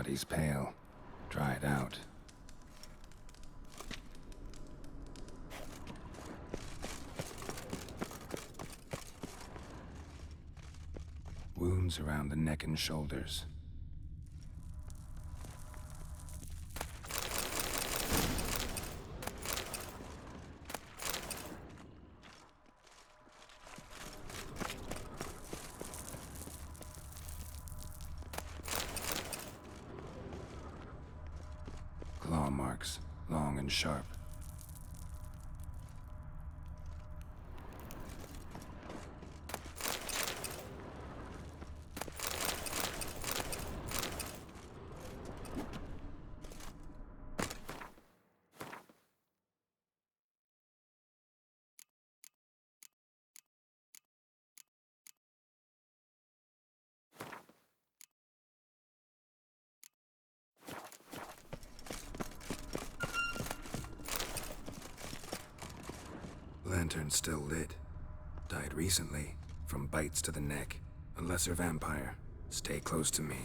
Body's pale, dried out. Wounds around the neck and shoulders. Claw marks, long and sharp. Lantern still lit. Died recently, from bites to the neck. A lesser vampire. Stay close to me.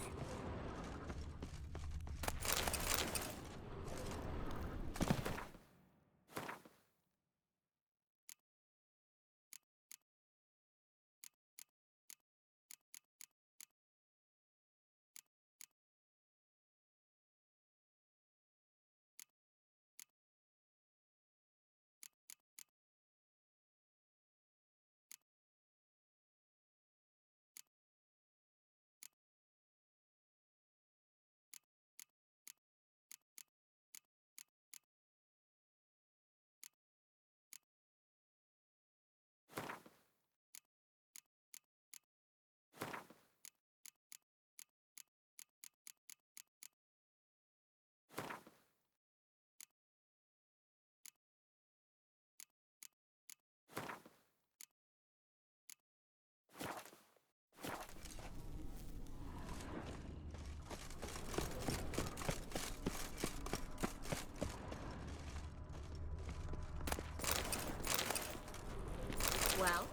Well?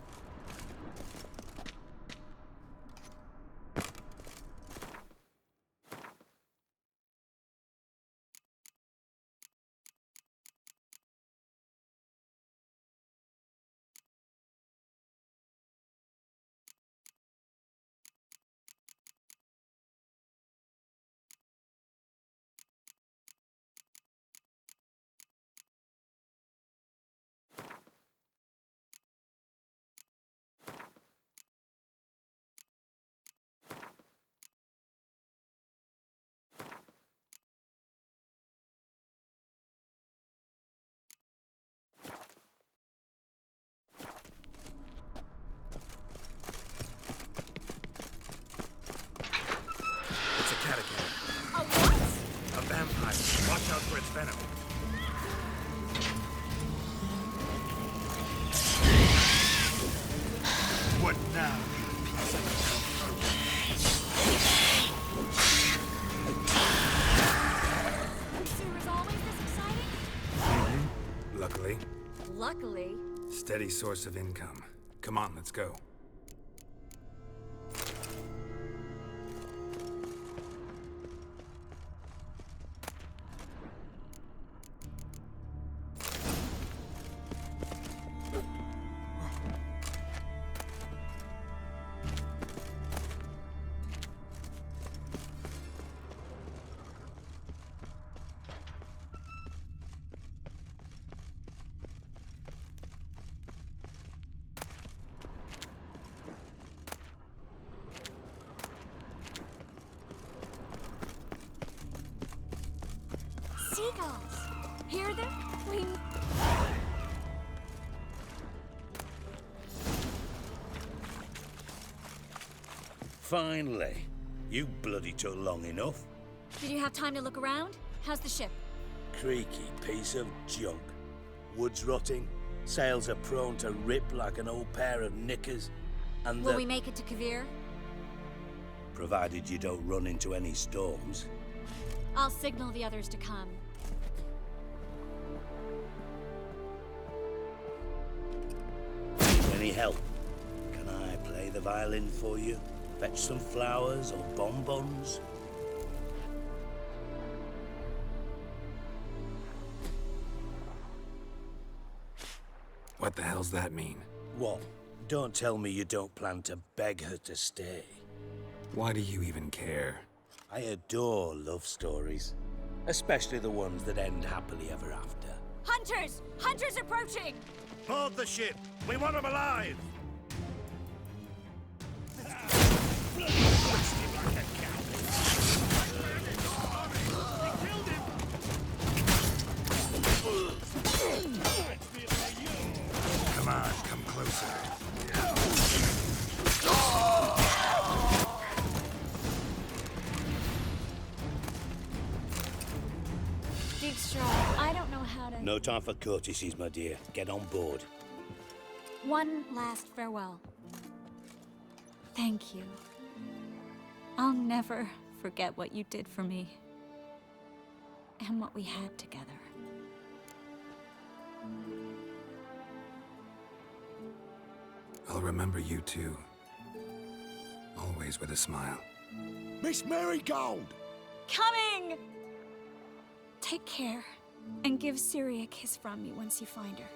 It's a catacomb. A what? A vampire. Watch out for its venom. What now, you piece Pursuit is always this exciting? Luckily, Luckily. steady source of income. Come on, let's go. Seagulls. Hear them? We... Finally. You bloody took long enough. Did you have time to look around? How's the ship? Creaky piece of junk. Wood's rotting. Sails are prone to rip like an old pair of knickers. And Will we make it to Kavir? provided you don't run into any storms. I'll signal the others to come. Any help? Can I play the violin for you? Fetch some flowers or bonbons? What the hell's that mean? What? Don't tell me you don't plan to beg her to stay. Why do you even care? I adore love stories. Especially the ones that end happily ever after. Hunters! Hunters approaching! Board the ship! We want them alive! Come on, come closer. Dijkstra, I don't know how to... No time for courtesies, my dear. Get on board. One last farewell. Thank you. I'll never forget what you did for me. And what we had together. I'll remember you too. Always with a smile. Miss Marigold! Coming! Take care, and give Ciri a kiss from me once you find her.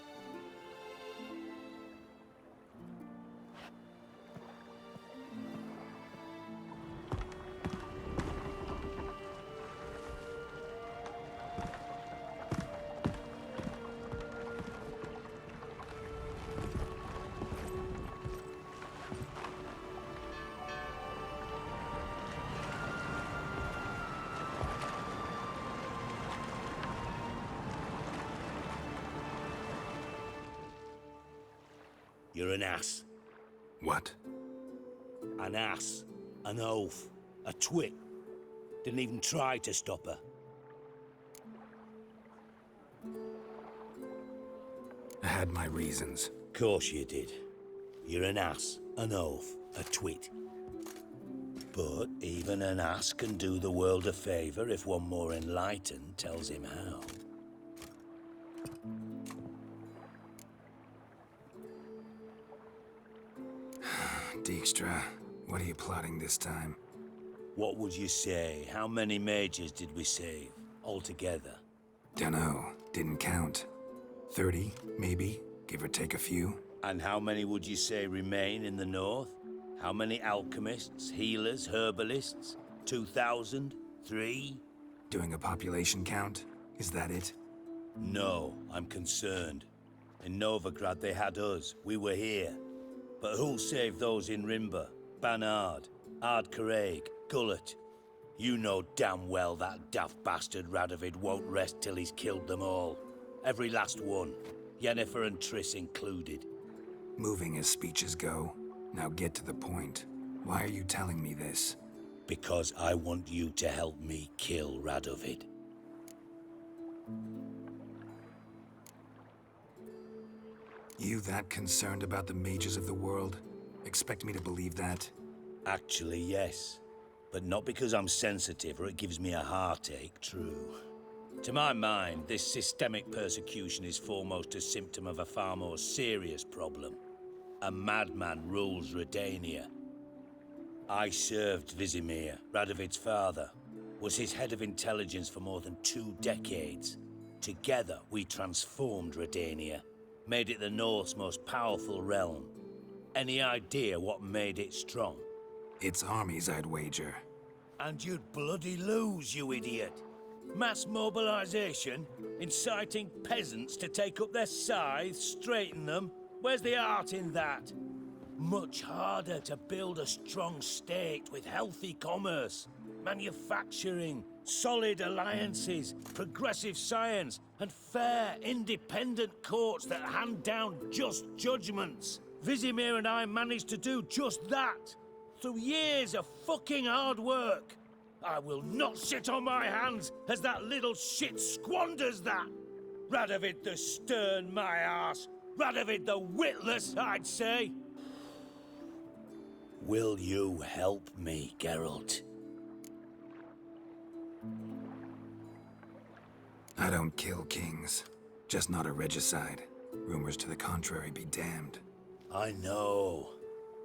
You're an ass. What? An ass. An oaf. A twit. Didn't even try to stop her. I had my reasons. Course you did. You're an ass, an oaf, a twit. But even an ass can do the world a favour if one more enlightened tells him how. Dijkstra, what are you plotting this time? What would you say? How many mages did we save, altogether? Dunno, didn't count. 30, maybe, give or take a few. And how many would you say remain in the north? How many alchemists, healers, herbalists? 2,000? 3? Doing a population count? Is that it? No, I'm concerned. In Novigrad they had us, we were here. But who'll save those in Rimba? Banard, Ardcaraig, Gullet? You know damn well that daft bastard Radovid won't rest till he's killed them all. Every last one. Yennefer and Triss included. Moving as speeches go. Now get to the point. Why are you telling me this? Because I want you to help me kill Radovid. You that concerned about the mages of the world? Expect me to believe that? Actually, yes. But not because I'm sensitive or it gives me a heartache, true. To my mind, this systemic persecution is foremost a symptom of a far more serious problem. A madman rules Redania. I served Vizimir, Radovid's father, was his head of intelligence for more than 2 decades. Together, we transformed Redania, made it the North's most powerful realm. Any idea what made it strong? Its armies, I'd wager. And you'd bloody lose, you idiot. Mass mobilization, inciting peasants to take up their scythes, straighten them. Where's the art in that? Much harder to build a strong state with healthy commerce, manufacturing, solid alliances, progressive science, and fair, independent courts that hand down just judgments. Vizimir and I managed to do just that, through years of fucking hard work. I will not sit on my hands as that little shit squanders that. Radovid the stern, my ass. Radovid the witless, I'd say. Will you help me, Geralt? I don't kill kings. Just not a regicide. Rumors to the contrary be damned. I know.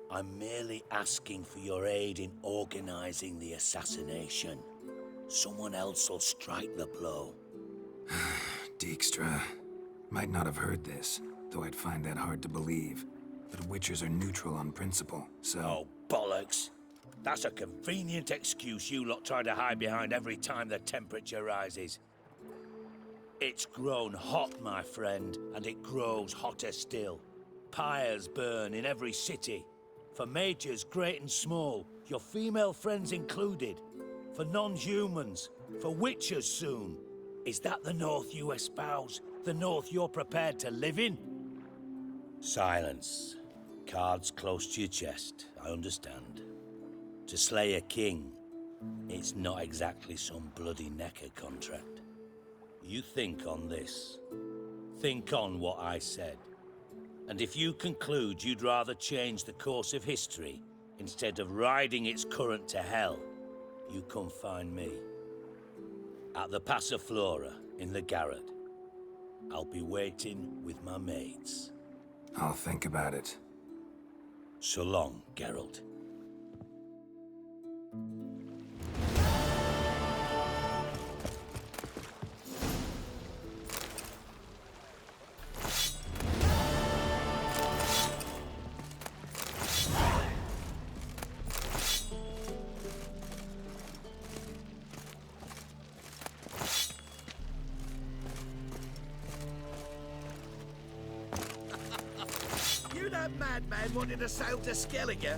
I'm merely asking for your aid in organizing the assassination. Someone else will strike the blow. Dijkstra. Might not have heard this, though I'd find that hard to believe. But Witchers are neutral on principle, so... Oh, bollocks. That's a convenient excuse you lot try to hide behind every time the temperature rises. It's grown hot, my friend, and it grows hotter still. Pyres burn in every city. For mages great and small, your female friends included. For non-humans, for Witchers soon. Is that the North you espouse? The North you're prepared to live in? Silence. Cards close to your chest, I understand. To slay a king, it's not exactly some bloody necker contract. You think on this. Think on what I said. And if you conclude you'd rather change the course of history instead of riding its current to hell, you come find me. At the Passiflora in the Garrett. I'll be waiting with my mates. I'll think about it. So long, Geralt. You that madman wanting to sail to Skellige?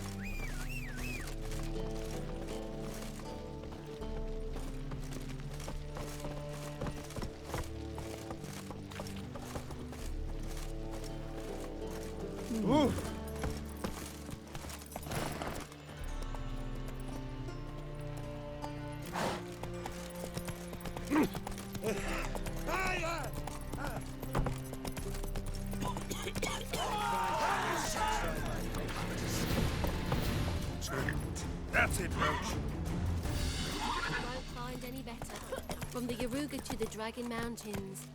That's it, Roach. Won't find any better. From the Yaruga to the Dragon Mountains.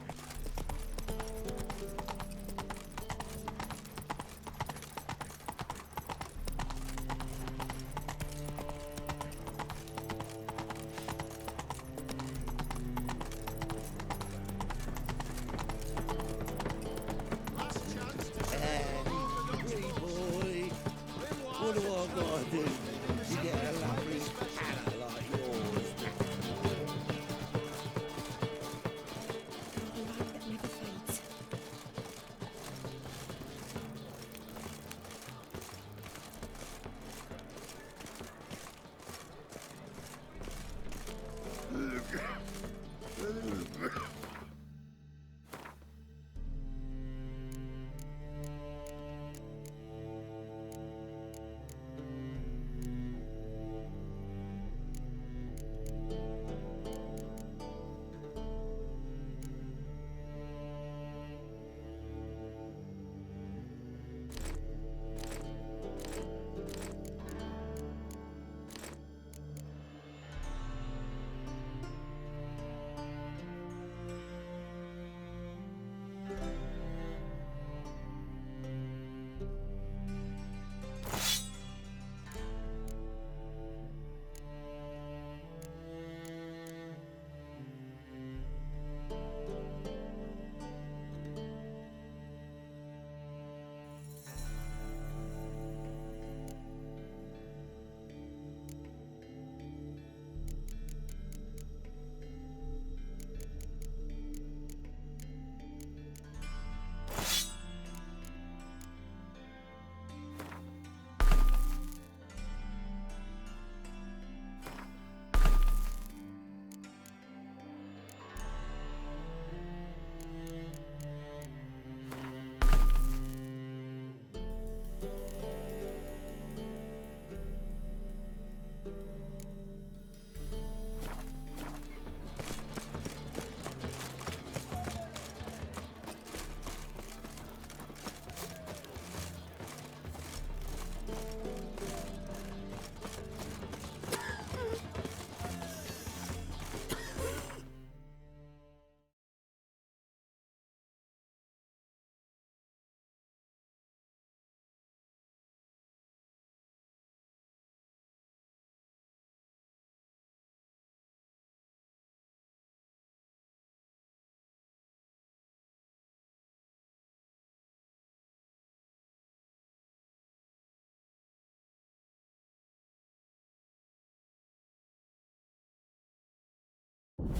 What do I gotta do to get a lovely spanner like yours?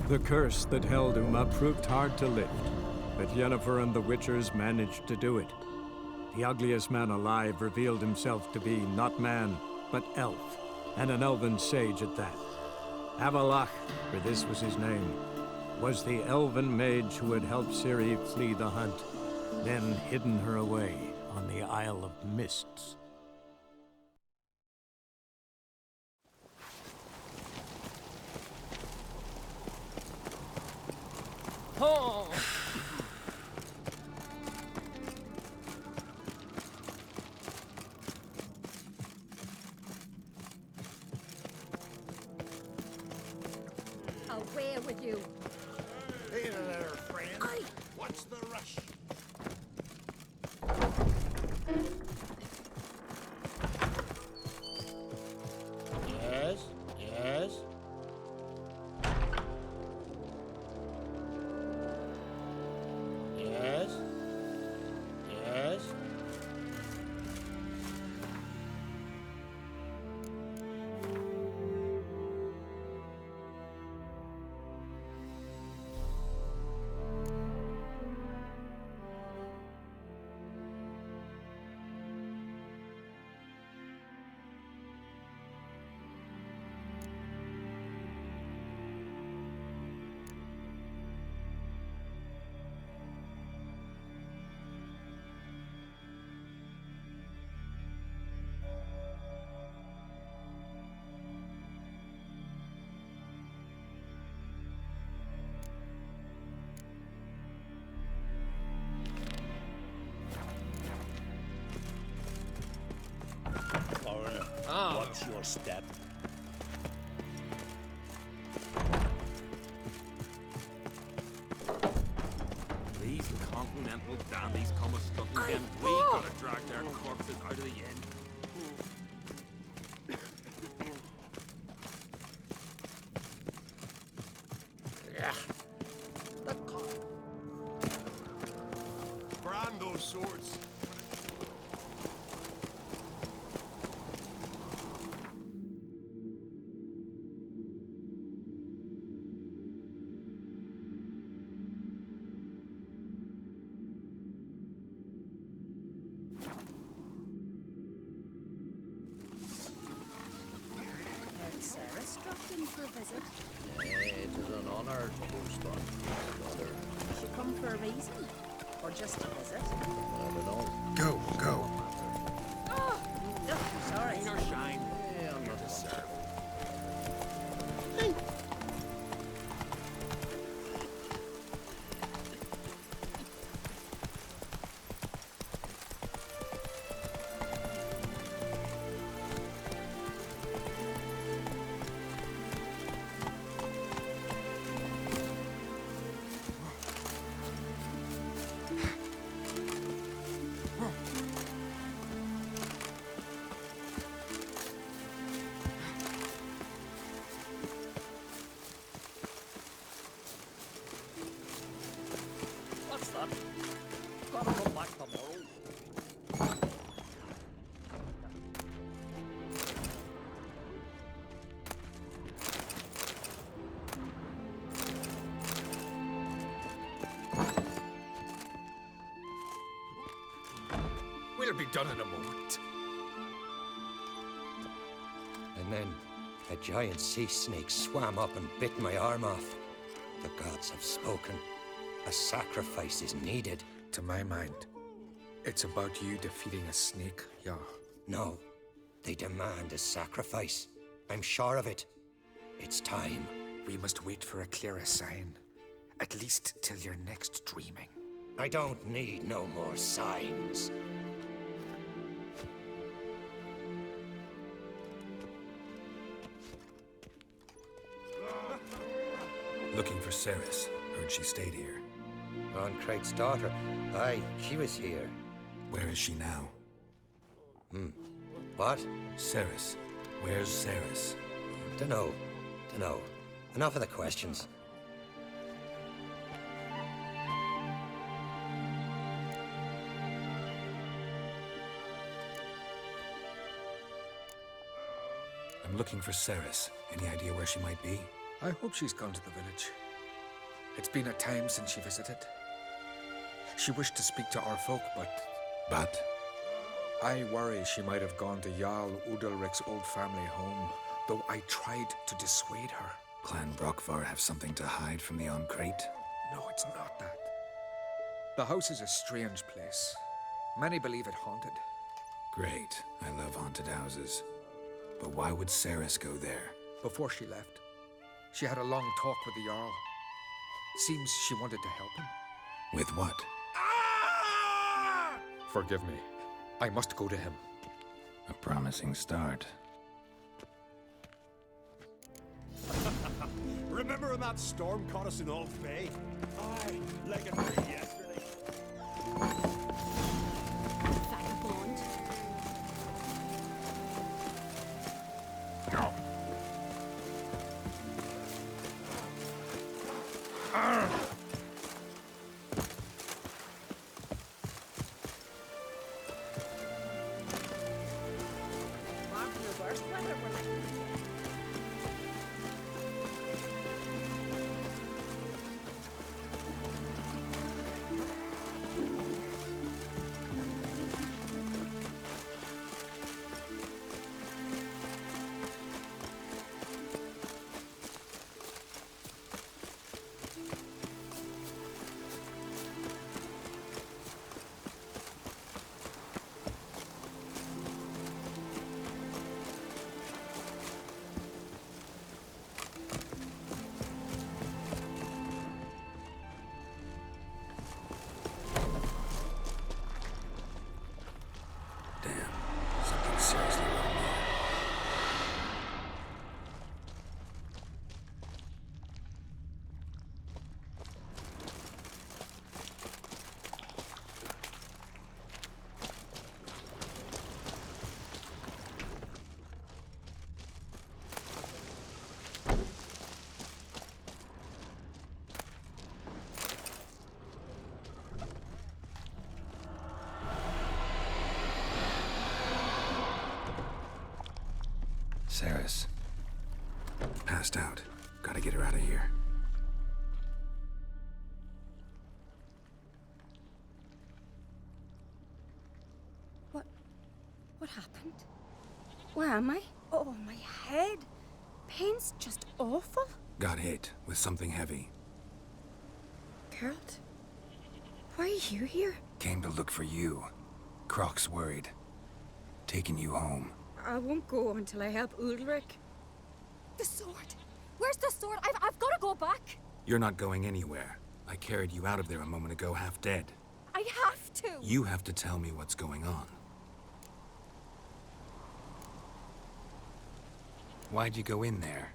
The curse that held Uma proved hard to lift, but Yennefer and the Witchers managed to do it. The ugliest man alive revealed himself to be not man, but elf, and an elven sage at that. Avalach, for this was his name, was the elven mage who had helped Ciri flee the hunt, then hidden her away on the Isle of Mists. Oh! Away with you. Hey there, friend. What's the rush? Yes, yes. Yes, yes. Foreigner, watch your step. These continental dandies come a stuck again. We gotta drag their corpses out of the inn. Brand those swords. Heard Sarah struck in for a visit. It is an honor to do stuff, brother. She come for a reason? Or just a visit? I don't know. Go, go. Oh, no, sorry. Rain or shine, Yeah, I'm not deserve. What's that? Gotta come back tomorrow. We'll be done in a moment. And then a giant sea snake swam up and bit my arm off. The gods have spoken. A sacrifice is needed. To my mind, it's about you defeating a snake, yeah. No, they demand a sacrifice. I'm sure of it. It's time. We must wait for a clearer sign. At least till your next dreaming. I don't need no more signs. Looking for Ceres. Heard she stayed here. Craig's daughter. Aye, she was here. Where is she now? What? Ceres. Where's Ceres? Dunno. Enough of the questions. I'm looking for Ceres. Any idea where she might be? I hope she's gone to the village. It's been a time since she visited. She wished to speak to our folk, But? I worry she might have gone to Jarl Udalric's old family home, though I tried to dissuade her. Clan Brockvar have something to hide from the Oncrate? No, it's not that. The house is a strange place. Many believe it haunted. Great. I love haunted houses. But why would Ceres go there? Before she left, she had a long talk with the Jarl. Seems she wanted to help him. With what? Forgive me. I must go to him. A promising start. Remember when that storm caught us in Old Bay? Aye, like it was yesterday. Vagabond. No. Mark the worst weather we're likely to get. Something seriously wrong there. Ceres. Passed out. Gotta get her out of here. What happened? Where am I? Oh, my head. Pain's just awful. Got hit with something heavy. Geralt? Why are you here? Came to look for you. Croc's worried. Taking you home. I won't go until I help Ulrich. The sword! Where's the sword? I've got to go back! You're not going anywhere. I carried you out of there a moment ago, half dead. I have to! You have to tell me what's going on. Why'd you go in there?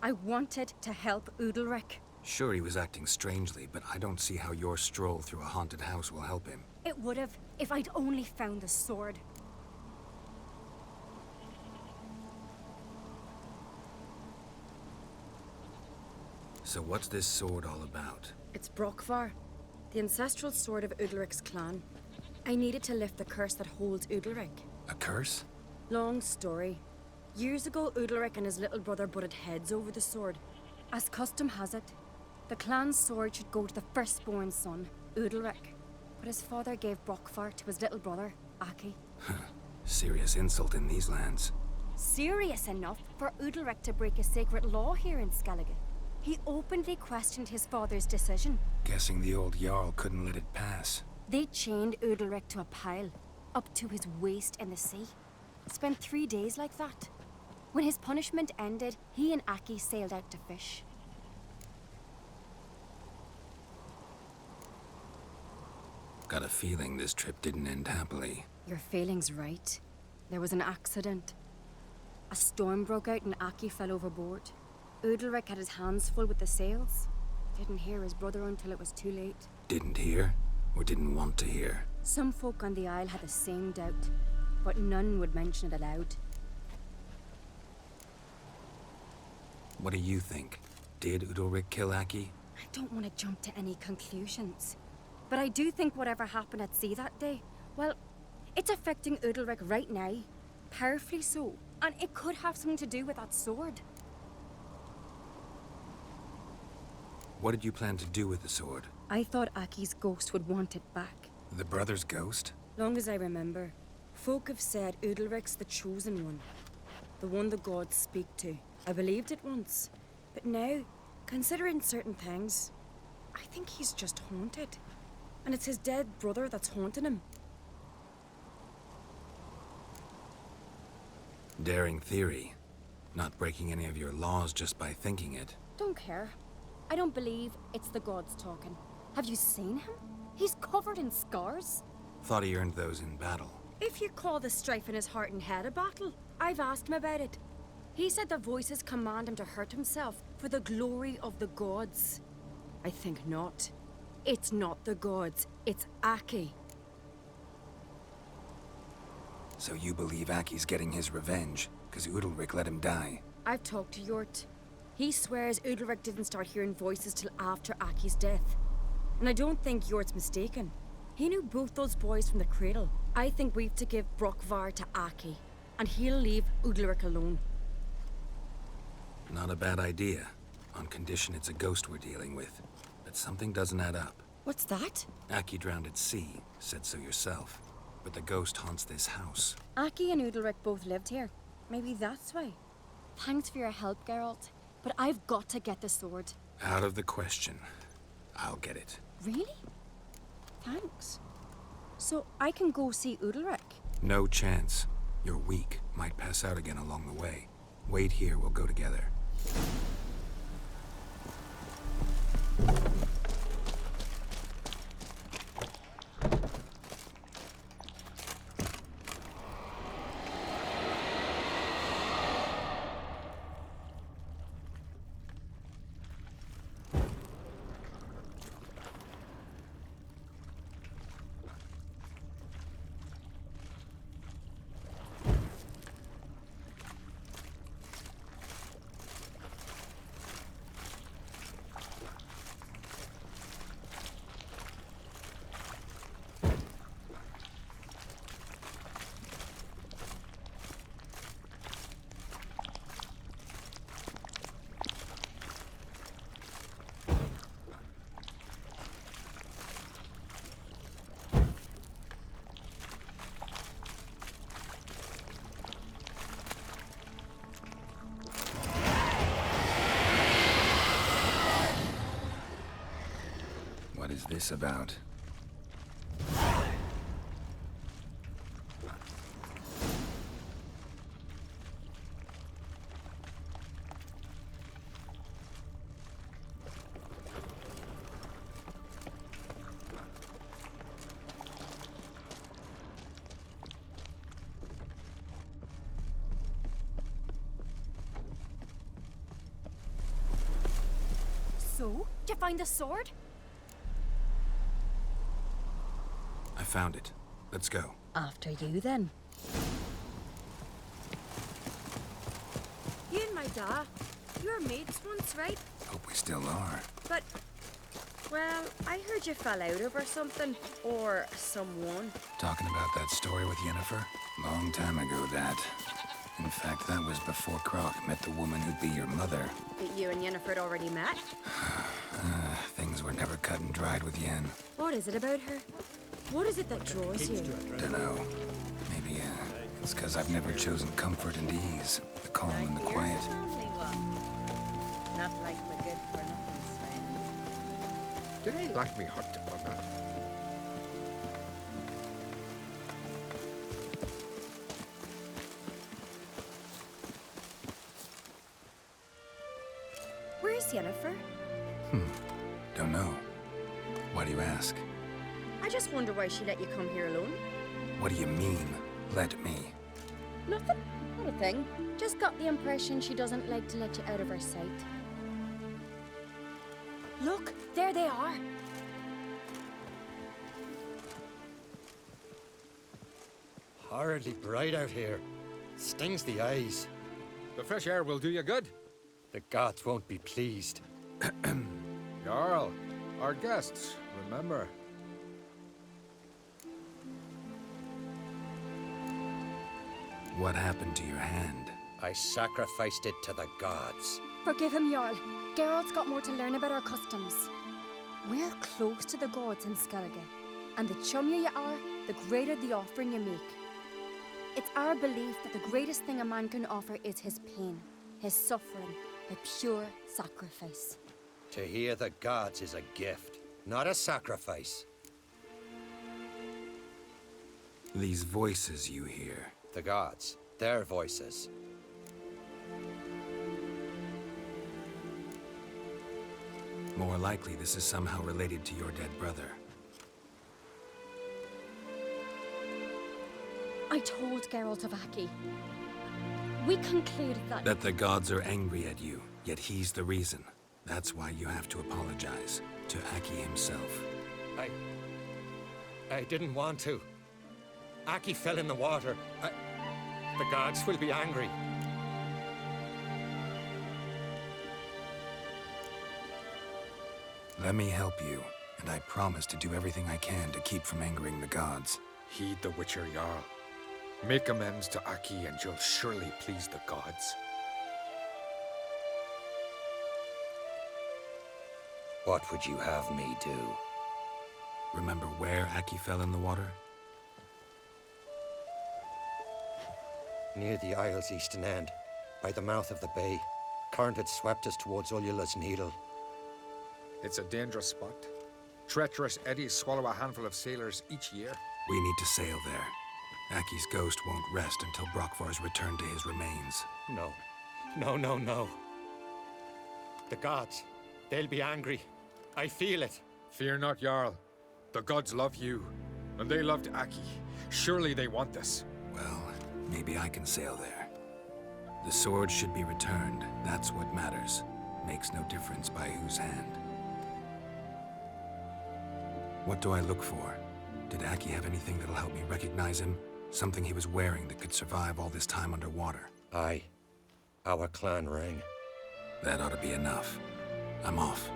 I wanted to help Udalric. Sure, he was acting strangely, but I don't see how your stroll through a haunted house will help him. It would have if I'd only found the sword. So what's this sword all about? It's Brockvar, the ancestral sword of Udalric's clan. I needed to lift the curse that holds Udalric. A curse? Long story. Years ago, Udalric and his little brother butted heads over the sword. As custom has it, the clan's sword should go to the firstborn son, Udalric. But his father gave Brockvar to his little brother, Aki. Serious insult in these lands. Serious enough for Udalric to break a sacred law here in Skellige. He openly questioned his father's decision. Guessing the old Jarl couldn't let it pass. They chained Udalric to a pile, up to his waist in the sea. Spent 3 days like that. When his punishment ended, he and Aki sailed out to fish. Got a feeling this trip didn't end happily. Your feeling's right. There was an accident. A storm broke out and Aki fell overboard. Udalric had his hands full with the sails. Didn't hear his brother until it was too late. Didn't hear? Or didn't want to hear? Some folk on the Isle had the same doubt, but none would mention it aloud. What do you think? Did Udalric kill Aki? I don't want to jump to any conclusions. But I do think whatever happened at sea that day, well, it's affecting Udalric right now. Powerfully so. And it could have something to do with that sword. What did you plan to do with the sword? I thought Aki's ghost would want it back. The brother's ghost? Long as I remember, folk have said Udalric's the chosen one. The one the gods speak to. I believed it once. But now, considering certain things, I think he's just haunted. And it's his dead brother that's haunting him. Daring theory. Not breaking any of your laws just by thinking it. Don't care. I don't believe it's the gods talking. Have you seen him? He's covered in scars. Thought he earned those in battle. If you call the strife in his heart and head a battle, I've asked him about it. He said the voices command him to hurt himself for the glory of the gods. I think not. It's not the gods, it's Aki. So you believe Aki's getting his revenge, because Udalric let him die? I've talked to Yort. He swears Udalric didn't start hearing voices till after Aki's death. And I don't think Yort's mistaken. He knew both those boys from the cradle. I think we've to give Brokvar to Aki, and he'll leave Udalric alone. Not a bad idea, on condition it's a ghost we're dealing with. But something doesn't add up. What's that? Aki drowned at sea, said so yourself. But the ghost haunts this house. Aki and Udalric both lived here. Maybe that's why. Thanks for your help, Geralt. But I've got to get the sword. Out of the question. I'll get it. Really? Thanks. So I can go see Udalric? No chance. You're weak. Might pass out again along the way. Wait here, we'll go together. What is this about? So, did you find the sword? I found it. Let's go. After you, then. You and my da, you were mates once, right? Hope we still are. But, well, I heard you fell out over something. Or someone. Talking about that story with Yennefer? Long time ago, that. In fact, that was before Croc met the woman who'd be your mother. But you and Yennefer had already met? Things were never cut and dried with Yen. What is it about her? What is it that draws you? Dunno. Maybe, it's because I've never chosen comfort and ease. The calm and the quiet. Not like the good for nothing, Did I like me hot or not? Where's Yennefer? Don't know. Why do you ask? I just wonder why she let you come here alone. What do you mean, let me? Nothing. Not a thing. Just got the impression she doesn't like to let you out of her sight. Look, there they are. Horridly bright out here. Stings the eyes. The fresh air will do you good. The gods won't be pleased. Jarl, our guests, remember. What happened to your hand? I sacrificed it to the gods. Forgive him, Jarl. Geralt's got more to learn about our customs. We're close to the gods in Skellige, and the chummier you are, the greater the offering you make. It's our belief that the greatest thing a man can offer is his pain, his suffering, a pure sacrifice. To hear the gods is a gift, not a sacrifice. These voices you hear. The gods, their voices. More likely, this is somehow related to your dead brother. I told Geralt of Aki. We concluded That the gods are angry at you, yet he's the reason. That's why you have to apologize to Aki himself. I didn't want to. Aki fell in the water. The gods will be angry. Let me help you, and I promise to do everything I can to keep from angering the gods. Heed the Witcher Jarl. Make amends to Aki and you'll surely please the gods. What would you have me do? Remember where Aki fell in the water? Near the Isle's eastern end, by the mouth of the bay. Current had swept us towards Ullula's Needle. It's a dangerous spot. Treacherous eddies swallow a handful of sailors each year. We need to sail there. Aki's ghost won't rest until Brokvar's returned to his remains. No. No, no, no. The gods, they'll be angry. I feel it. Fear not, Jarl. The gods love you, and they loved Aki. Surely they want this. Well, maybe I can sail there. The sword should be returned. That's what matters. Makes no difference by whose hand. What do I look for? Did Aki have anything that'll help me recognize him? Something he was wearing that could survive all this time underwater? Aye. Our clan ring. That ought to be enough. I'm off.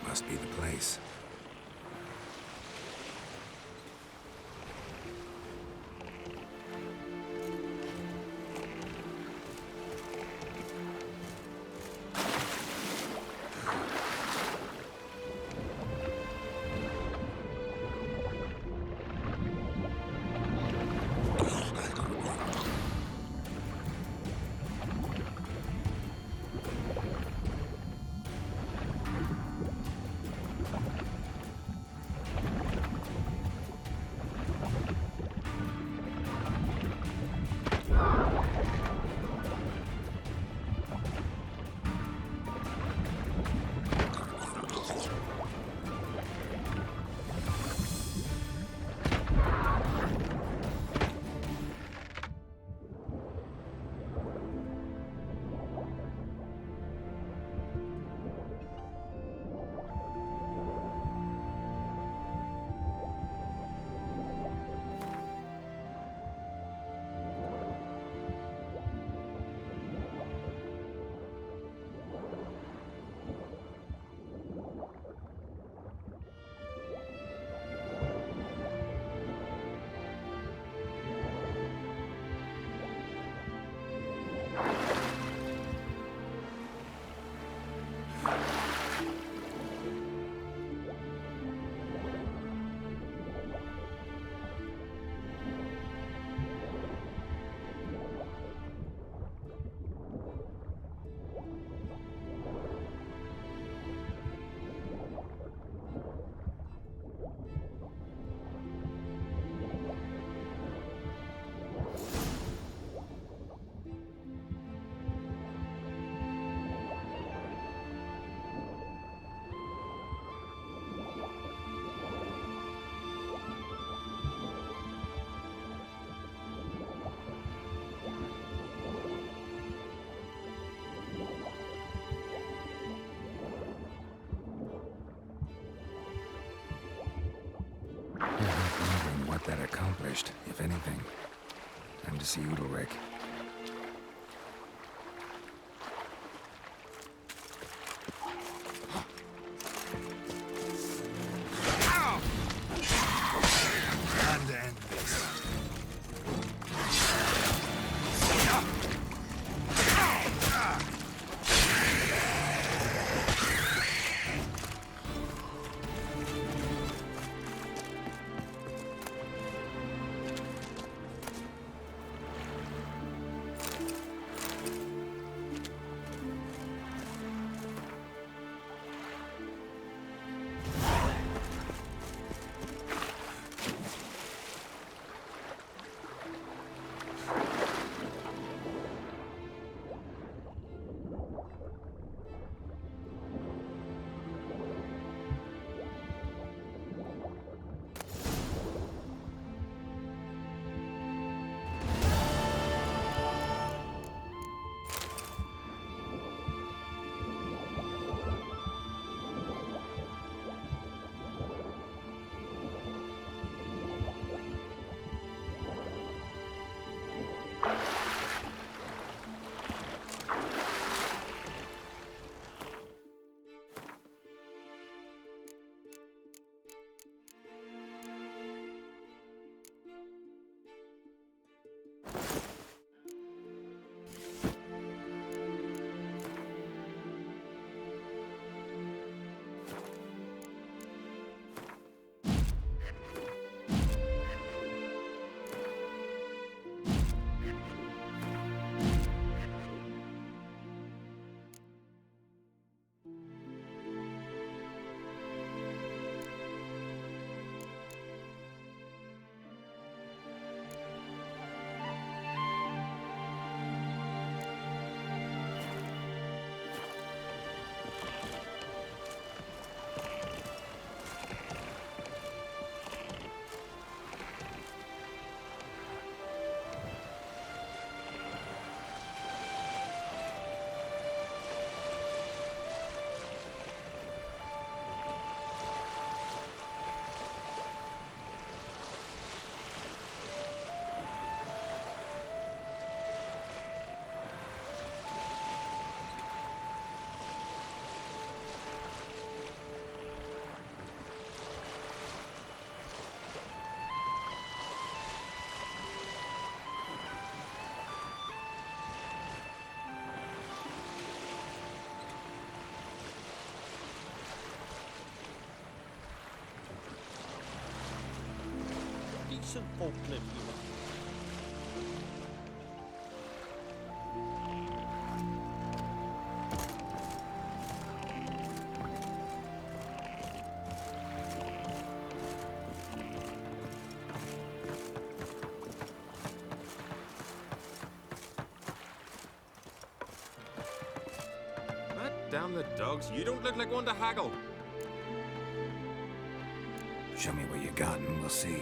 Must be the place. Wondering what that accomplished, if anything. Time to see Udalryk. And end this. Decent folk live you are. Damn the dogs, you don't look like one to haggle. Show me what you got and we'll see.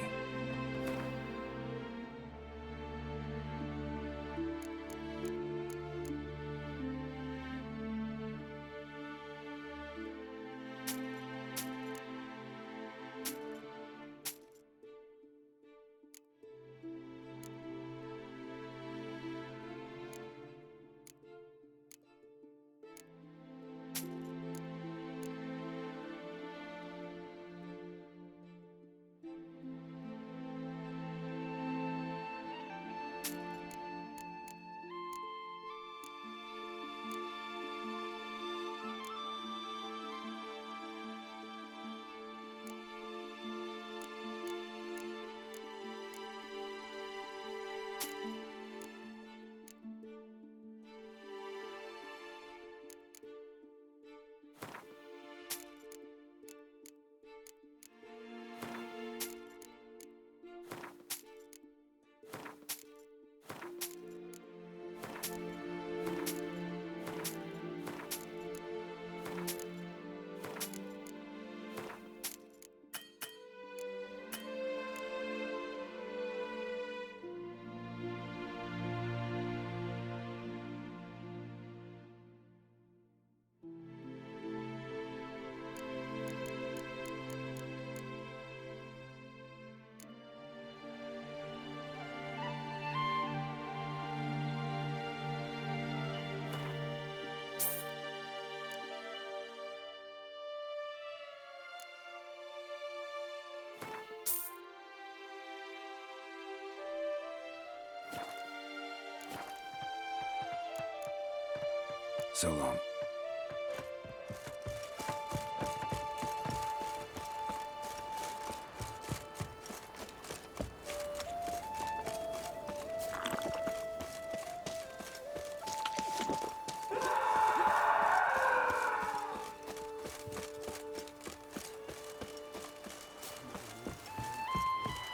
So long.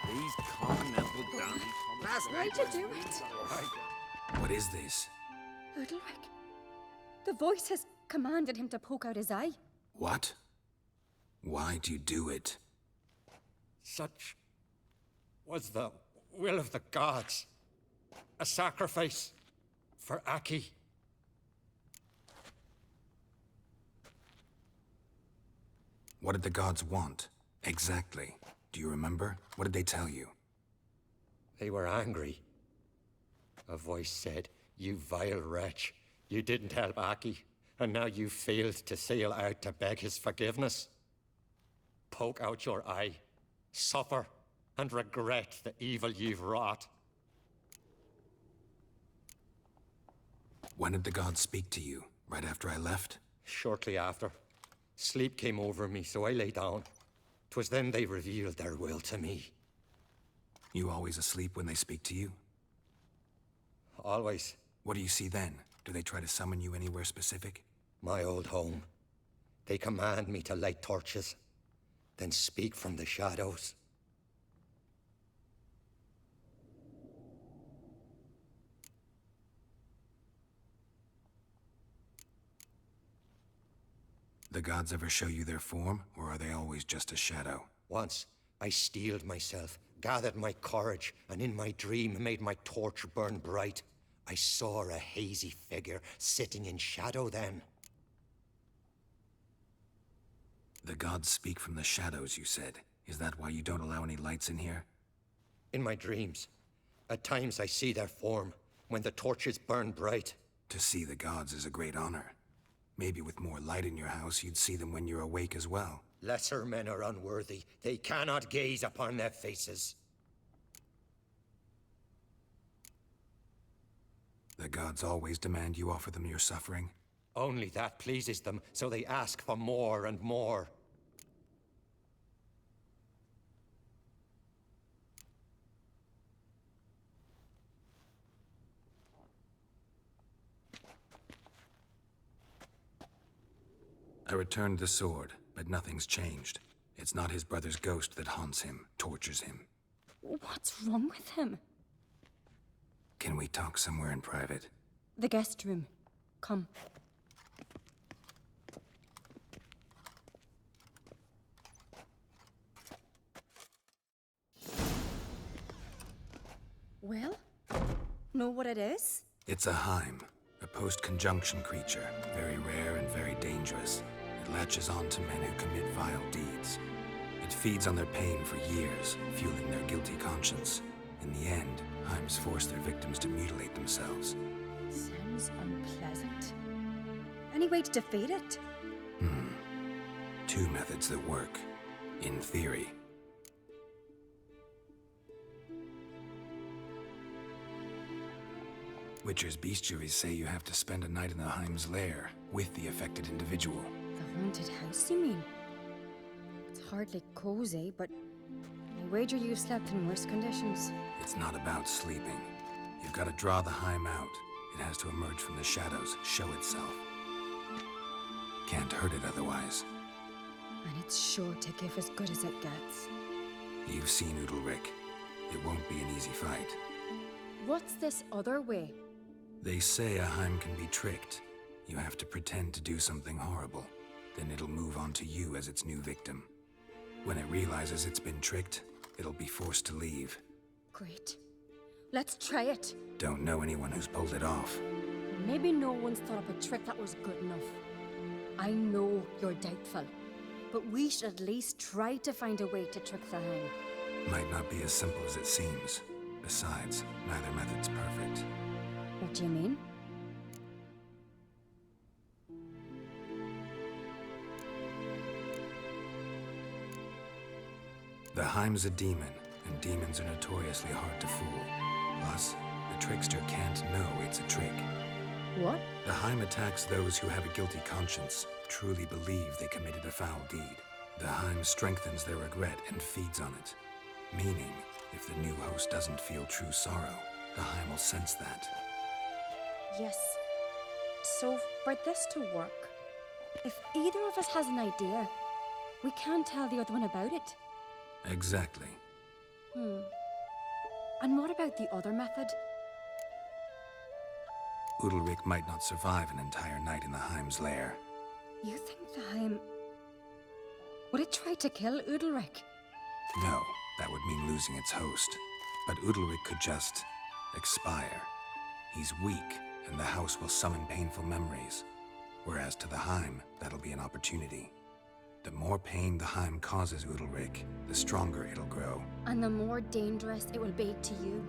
These continental dandies come Why'd you do it? What is this? Udalric. The voice has commanded him to poke out his eye. What? Why'd you do it? Such was the will of the gods. A sacrifice for Aki. What did the gods want? Exactly. Do you remember? What did they tell you? They were angry. A voice said, "You vile wretch, you didn't help Aki, and now you failed to sail out to beg his forgiveness. Poke out your eye, suffer, and regret the evil you've wrought." When did the gods speak to you? Right after I left? Shortly after. Sleep came over me, so I lay down. 'Twas then they revealed their will to me. You always asleep when they speak to you? Always. What do you see then? Do they try to summon you anywhere specific? My old home. They command me to light torches, then speak from the shadows. The gods ever show you their form, or are they always just a shadow? Once, I steeled myself, gathered my courage, and in my dream made my torch burn bright. I saw a hazy figure sitting in shadow then. The gods speak from the shadows, you said. Is that why you don't allow any lights in here? In my dreams. At times I see their form, when the torches burn bright. To see the gods is a great honor. Maybe with more light in your house, you'd see them when you're awake as well. Lesser men are unworthy. They cannot gaze upon their faces. The gods always demand you offer them your suffering? Only that pleases them, so they ask for more and more. I returned the sword, but nothing's changed. It's not his brother's ghost that haunts him, tortures him. What's wrong with him? Can we talk somewhere in private? The guest room. Come. Well? Know what it is? It's a Heim, a post-conjunction creature, very rare and very dangerous. It latches on to men who commit vile deeds. It feeds on their pain for years, fueling their guilty conscience. In the end, Heims force their victims to mutilate themselves. Sounds unpleasant. Any way to defeat it? Two methods that work, in theory. Witcher's bestiaries say you have to spend a night in the Heim's lair with the affected individual. The haunted house, you mean? It's hardly cozy, but I wager you've slept in worse conditions. It's not about sleeping. You've got to draw the Heim out. It has to emerge from the shadows, show itself. Can't hurt it otherwise. And it's sure to give as good as it gets. You've seen Udalric. It won't be an easy fight. What's this other way? They say a Heim can be tricked. You have to pretend to do something horrible. Then it'll move on to you as its new victim. When it realizes it's been tricked, it'll be forced to leave. Great. Let's try it. Don't know anyone who's pulled it off. Maybe no one's thought up a trick that was good enough. I know you're doubtful, but we should at least try to find a way to trick the Heim. Might not be as simple as it seems. Besides, neither method's perfect. What do you mean? The Heim's a demon, and demons are notoriously hard to fool. Plus, the trickster can't know it's a trick. What? The Heim attacks those who have a guilty conscience, truly believe they committed a foul deed. The Heim strengthens their regret and feeds on it. Meaning, if the new host doesn't feel true sorrow, the Heim will sense that. Yes. So, for this to work, if either of us has an idea, we can't tell the other one about it. Exactly. And what about the other method? Udalryk might not survive an entire night in the Heim's lair. You think the Heim... would it try to kill Udalryk? No, that would mean losing its host. But Udalryk could just expire. He's weak, and the house will summon painful memories. Whereas to the Heim, that'll be an opportunity. The more pain the Heim causes Udalryk, the stronger it'll grow. And the more dangerous it will be to you.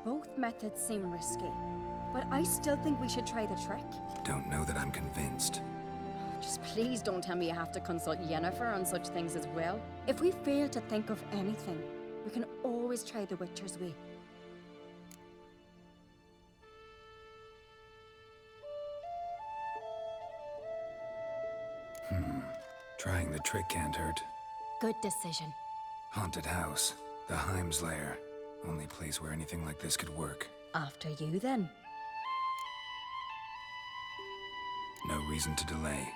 Both methods seem risky, but I still think we should try the trick. Don't know that I'm convinced. Just please don't tell me you have to consult Yennefer on such things as well. If we fail to think of anything, we can always try the Witcher's way. Trying the trick can't hurt. Good decision. Haunted house. The Heim's lair. Only place where anything like this could work. After you, then. No reason to delay.